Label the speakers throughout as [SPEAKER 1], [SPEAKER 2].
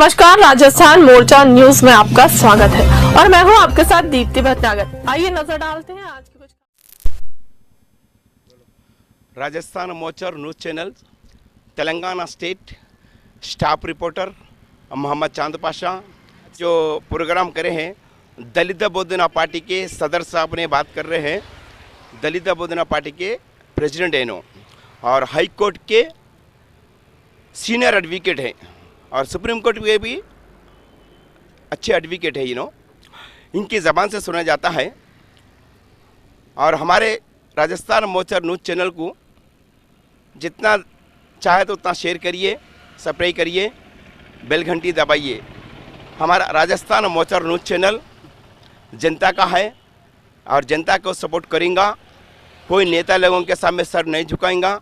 [SPEAKER 1] नमस्कार, राजस्थान मोर्चा न्यूज में आपका स्वागत है और मैं हूं आपके साथ दीप्ति भटनागर। आइए नजर डालते हैं आज की कुछ।
[SPEAKER 2] Rajasthan Morcha news channel Telangana state staff reporter Mohammad Chand Pasha जो प्रोग्राम करे हैं, दलित बोधना पार्टी के सदर साहब ने बात कर रहे हैं। दलित बोधना पार्टी के प्रेसिडेंट हैं और हाई कोर्ट के सीनियर एडवोकेट हैं और सुप्रीम कोर्ट के भी अच्छे एडवोकेट है। इनकी ज़बान से सुना जाता है। और हमारे राजस्थान मोर्चा न्यूज़ चैनल को जितना चाहे तो उतना शेयर करिए, सब्सक्राइब करिए, बेल घंटी दबाइए। हमारा राजस्थान मोर्चा न्यूज़ चैनल जनता का है और जनता को सपोर्ट करेंगे। कोई नेता लोगों के सामने सर नहीं झुकाएंगा,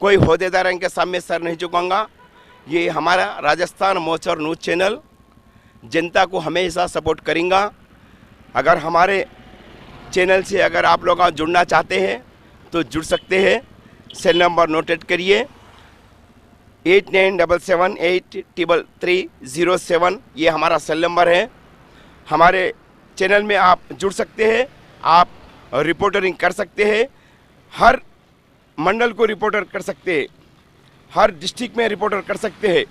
[SPEAKER 2] कोई होदेदारों के सामने सर नहीं झुकाऊंगा। ये हमारा राजस्थान मोर्चा न्यूज़ चैनल जनता को हमेशा सपोर्ट करेंगा। अगर हमारे चैनल से अगर आप लोग जुड़ना चाहते हैं तो जुड़ सकते हैं। सेल नंबर नोटेट करिए 8977833307। ये हमारा सेल नंबर है। हमारे चैनल में आप जुड़ सकते हैं, आप रिपोर्टरिंग कर सकते हैं, हर मंडल को रिपोर्टर कर सकते हैं, हर डिस्ट्रिक्ट में रिपोर्टर कर सकते हैं।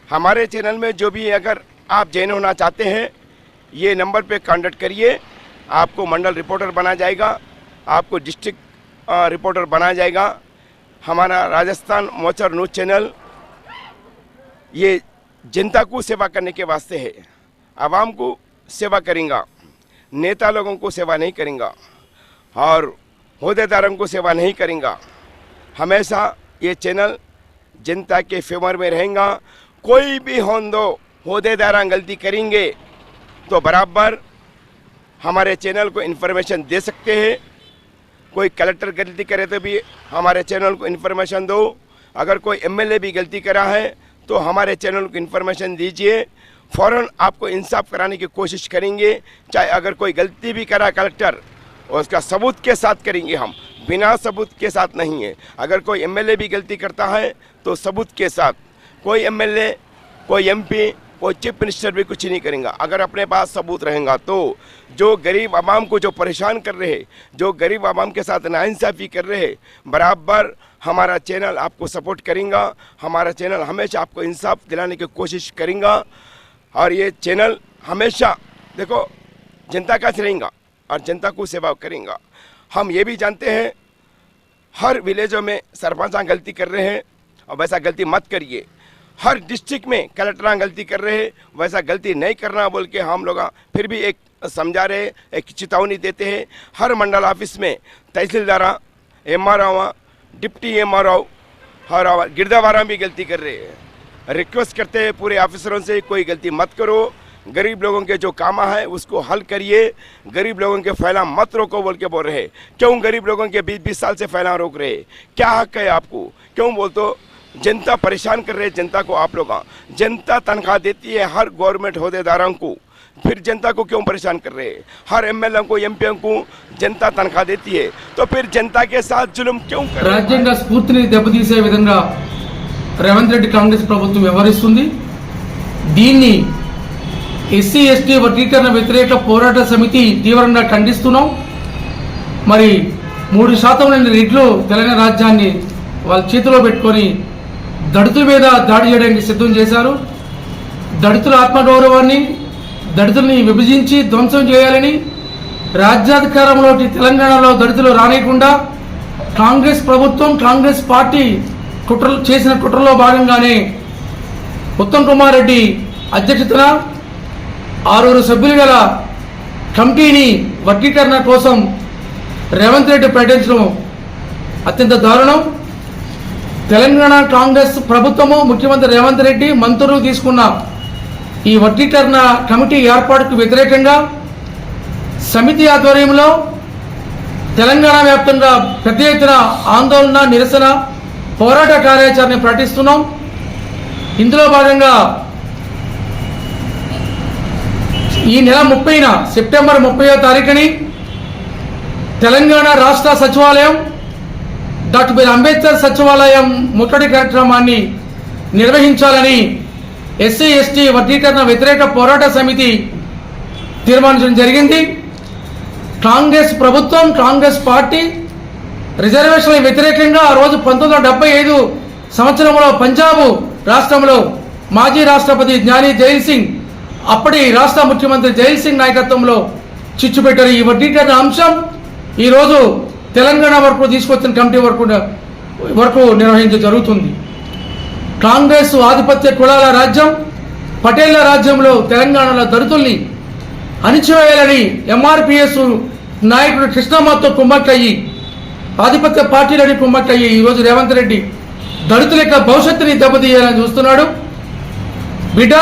[SPEAKER 2] हमारे चैनल में जो भी अगर आप ज्वाइन होना चाहते हैं, ये नंबर पे कांटेक्ट करिए। आपको मंडल रिपोर्टर बना जाएगा, आपको डिस्ट्रिक्ट रिपोर्टर बनाया जाएगा। हमारा राजस्थान मोर्चा न्यूज़ चैनल ये जनता को सेवा करने के वास्ते है। आवाम को सेवा करेंगे, नेता लोगों को सेवा नहीं करेंगे और होदेदारों को सेवा नहीं करेंगे। हमेशा ये चैनल जनता के फेवर में रहेगा। कोई भी होदेदार गलती करेंगे तो बराबर हमारे चैनल को इन्फॉर्मेशन दे सकते हैं। कोई कलेक्टर गलती करे तो भी हमारे चैनल को इन्फॉर्मेशन दो। अगर कोई एमएलए भी गलती करा है तो हमारे चैनल को इन्फॉर्मेशन दीजिए। फ़ौरन आपको इंसाफ कराने की कोशिश करेंगे। चाहे अगर कोई गलती भी करा कलेक्टर, उसका सबूत के साथ करेंगे, हम बिना सबूत के साथ नहीं है। अगर कोई एमएलए भी गलती करता है तो सबूत के साथ। कोई एमएलए, कोई एमपी, कोई चीफ मिनिस्टर भी कुछ नहीं करेंगे अगर अपने पास सबूत रहेगा तो। जो गरीब आवाम को जो परेशान कर रहे हैं, जो गरीब आवाम के साथ नाइंसाफ़ी कर रहे हैं, बराबर हमारा चैनल आपको सपोर्ट करेंगे। हमारा चैनल हमेशा आपको इंसाफ दिलाने की कोशिश करेंगे। और ये चैनल हमेशा देखो जनता का रहेगा और जनता को सेवा करेंगे। हम ये भी जानते हैं हर विलेजों में सरपंच गलती कर रहे हैं और वैसा गलती मत करिए। हर डिस्ट्रिक्ट में कलेक्टर गलती कर रहे हैं, वैसा गलती नहीं करना बोल के हम लोग फिर भी एक समझा रहे, एक चेतावनी देते हैं। हर मंडल ऑफिस में तहसीलदार, एमआरओ, डिप्टी एमआरओ और गिरदावारा भी गलती कर रहे हैं। रिक्वेस्ट करते हैं पूरे ऑफिसरों से, कोई गलती मत करो। गरीब लोगों के जो काम है उसको हल करिए। गरीब लोगों के फैला मत रोको बोल के बोल रहे। क्यों गरीब लोगों के 20-20 साल से फैला रोक रहे? क्या हक है आपको? क्यों बोल तो जनता परेशान कर रहे। जनता को आप लोग, जनता तनख्वाह देती है हर गवर्नमेंट होदेदारों को, फिर जनता को क्यों परेशान कर रहे? हर एमएलए को, एमपी को जनता तनख्वाह देती है, तो फिर जनता के साथ जुल्म क्यों कर रहे?
[SPEAKER 3] రాజ్యాంగ స్ఫూర్తిని దెబ్బతీసే విధంగా రేవంత్ రెడ్డి కాంగ్రెస్ ప్రభుత్వం వ్యవహరిస్తుంది. దీన్ని ఎస్సీ ఎస్టీ వర్గీకరణ వ్యతిరేక పోరాట సమితి తీవ్రంగా ఖండిస్తున్నాం. మరి 3% లేని రెడ్లు తెలంగాణ రాజ్యాన్ని వాళ్ళ చేతిలో పెట్టుకొని దళితుల మీద దాడి చేయడానికి సిద్ధం చేశారు. దళితుల ఆత్మగౌరవాన్ని, దళితుల్ని విభజించి ధ్వంసం చేయాలని, రాజ్యాధికారంలోకి తెలంగాణలో దళితులు రానియకుండా కాంగ్రెస్ ప్రభుత్వం, కాంగ్రెస్ పార్టీ కుట్రలు చేసిన కుట్రలో భాగంగానే ఉత్తమ్ కుమార్ రెడ్డి అధ్యక్షతన 6 సభ్యులు గల కమిటీని వర్గీకరణ కోసం రేవంత్ రెడ్డి ప్రకటించడం అత్యంత దారుణం. తెలంగాణ కాంగ్రెస్ ప్రభుత్వము, ముఖ్యమంత్రి రేవంత్ రెడ్డి మంత్రులు తీసుకున్న ఈ వర్గీకరణ కమిటీ ఏర్పాటుకు వ్యతిరేకంగా సమితి ఆధ్వర్యంలో తెలంగాణ వ్యాప్తంగా పెద్ద ఎత్తున ఆందోళన, నిరసన, పోరాట కార్యాచరణ ప్రకటిస్తున్నాం. ఇందులో భాగంగా ఈ నెల 30న సెప్టెంబర్ 30వ తారీఖుని తెలంగాణ రాష్ట్ర సచివాలయం డాక్టర్ బిఆర్ అంబేద్కర్ సచివాలయం ముట్టడి కార్యక్రమాన్ని నిర్వహించాలని ఎస్సీ ఎస్టీ వర్గీకరణ వ్యతిరేక పోరాట సమితి తీర్మానించడం జరిగింది. కాంగ్రెస్ ప్రభుత్వం, కాంగ్రెస్ పార్టీ రిజర్వేషన్ల వ్యతిరేకంగా ఆ రోజు 1975 సంవత్సరంలో పంజాబ్ రాష్ట్రంలో మాజీ రాష్ట్రపతి జ్ఞాని జైల్ సింగ్, అప్పటి రాష్ట్ర ముఖ్యమంత్రి జైల్ సింగ్ నాయకత్వంలో చిచ్చు పెట్టారు. ఈ వర్గీకరణ అంశం ఈరోజు తెలంగాణ వరకు తీసుకొచ్చిన కమిటీ వరకు నిర్వహించడం జరుగుతుంది. కాంగ్రెస్ ఆధిపత్య కులాల రాజ్యం, పటేళ్ల రాజ్యంలో తెలంగాణలో దళితుల్ని అణిచివేయాలని ఎంఆర్పిఎస్ నాయకుడు కృష్ణమ్మతో కుమ్మక్కయ్యి, ఆధిపత్య పార్టీలని కుమ్మక్కయ్యి ఈరోజు రేవంత్ రెడ్డి దళితుల యొక్క భవిష్యత్తుని దెబ్బతీయాలని చూస్తున్నాడు. బిడ్డ,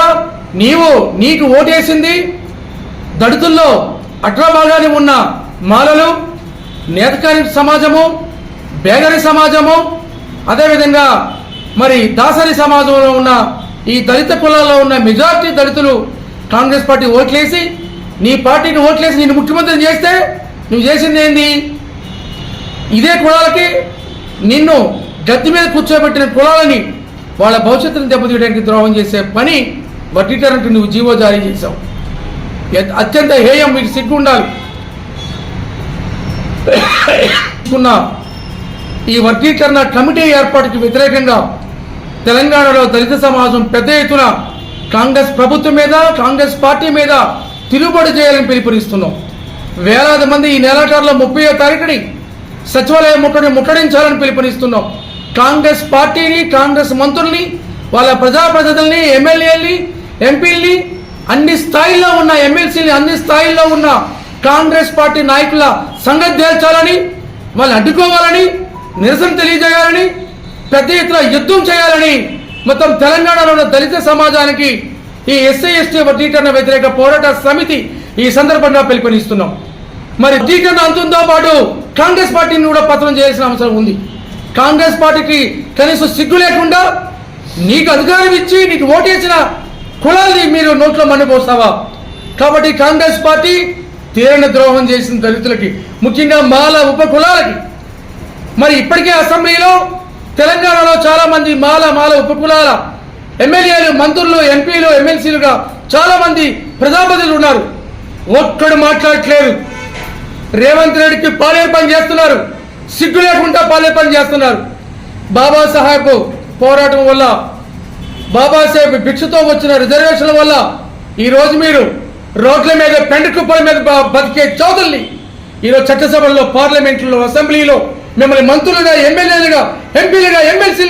[SPEAKER 3] నీకు ఓటేసింది దళితుల్లో అగ్రభాగాన్ని ఉన్న మాలలు, నేతకాని సమాజము, బేగరి సమాజము, అదేవిధంగా మరి దాసరి సమాజంలో ఉన్న ఈ దళిత కులాల్లో ఉన్న మెజార్టీ దళితులు కాంగ్రెస్ పార్టీ ఓట్లేసి, నీ పార్టీకి ఓట్లేసి నేను ముఖ్యమంత్రిని చేస్తే నువ్వు చేసింది ఏంది? ఇదే కులాలకి నిన్ను గద్దె మీద కూర్చోబెట్టిన కులాలని వాళ్ళ భవిష్యత్తును దెబ్బతీయడానికి ద్రోహం చేసే పని వర్గీకరణకు నువ్వు జీవో జారీ చేశావు. అత్యంత హేయం, మీకు సిగ్గు ఉండాలి. ఈ వర్గీకరణ కమిటీ ఏర్పాటుకి వ్యతిరేకంగా తెలంగాణలో దళిత సమాజం పెద్ద ఎత్తున కాంగ్రెస్ ప్రభుత్వం మీద, కాంగ్రెస్ పార్టీ మీద తిరుగుబాటు చేయాలని పిలుపునిస్తున్నాం. వేలాది మంది ఈ నెలాఖరులో 30వ తారీఖుని సచివాలయం ముట్టడించాలని పిలుపునిస్తున్నాం. కాంగ్రెస్ పార్టీని, కాంగ్రెస్ మంత్రుల్ని, వాళ్ళ ప్రజాప్రతినిధుల్ని, ఎమ్మెల్యేలని, ఎంపీల్ని, అన్ని స్థాయిల్లో ఉన్న ఎమ్మెల్సీని, అన్ని స్థాయిల్లో ఉన్న కాంగ్రెస్ పార్టీ నాయకుల సంగతి తేల్చాలని, వాళ్ళు అడ్డుకోవాలని, నిరసన తెలియజేయాలని, పెద్ద ఎత్తున యుద్ధం చేయాలని మొత్తం తెలంగాణలో ఉన్న దళిత సమాజానికి ఈ ఎస్సీ ఎస్టీ వర్గీకరణ వ్యతిరేక పోరాట సమితి ఈ సందర్భంగా పిలుపునిస్తున్నాం. మరి వర్గీకరణ అంతంతో పాటు కాంగ్రెస్ పార్టీని కూడా పతనం చేయాల్సిన అవసరం ఉంది. కాంగ్రెస్ పార్టీకి కనీసం సిగ్గు లేకుండా నీకు అధికారం ఇచ్చి నీకు ఓటేసిన కులాల్ని మీరు నోట్లో మన్నిపోస్తావా? కాబట్టి కాంగ్రెస్ పార్టీ తీరని ద్రోహం చేసిన దళితులకి, ముఖ్యంగా మాల ఉప కులాలకి. మరి ఇప్పటికే అసెంబ్లీలో తెలంగాణలో చాలా మంది మాల ఉపకులాల ఎమ్మెల్యేలు, మంత్రులు, ఎంపీలు, ఎమ్మెల్సీలుగా చాలా మంది ప్రజాప్రతినిధులు ఉన్నారు. ఒక్కడు మాట్లాడట్లేదు. రేవంత్ రెడ్డికి పాలే పని చేస్తున్నారు, సిగ్గు లేకుండా పాలే పని చేస్తున్నారు. బాబాసాహెబ్ పోరాటం వల్ల, బాబాసాహెబ్ భిక్షతో వచ్చిన రిజర్వేషన్ల వల్ల ఈరోజు మీరు రోడ్ల మీద, పెండ కుప్పల మీద బతికే చౌదరుల్ని ఈరోజు చట్టసభల్లో, పార్లమెంట్లో, అసెంబ్లీలో మిమ్మల్ని మంత్రులుగా, ఎమ్మెల్యేలుగా, ఎంపీలుగా, ఎమ్మెల్సీలుగా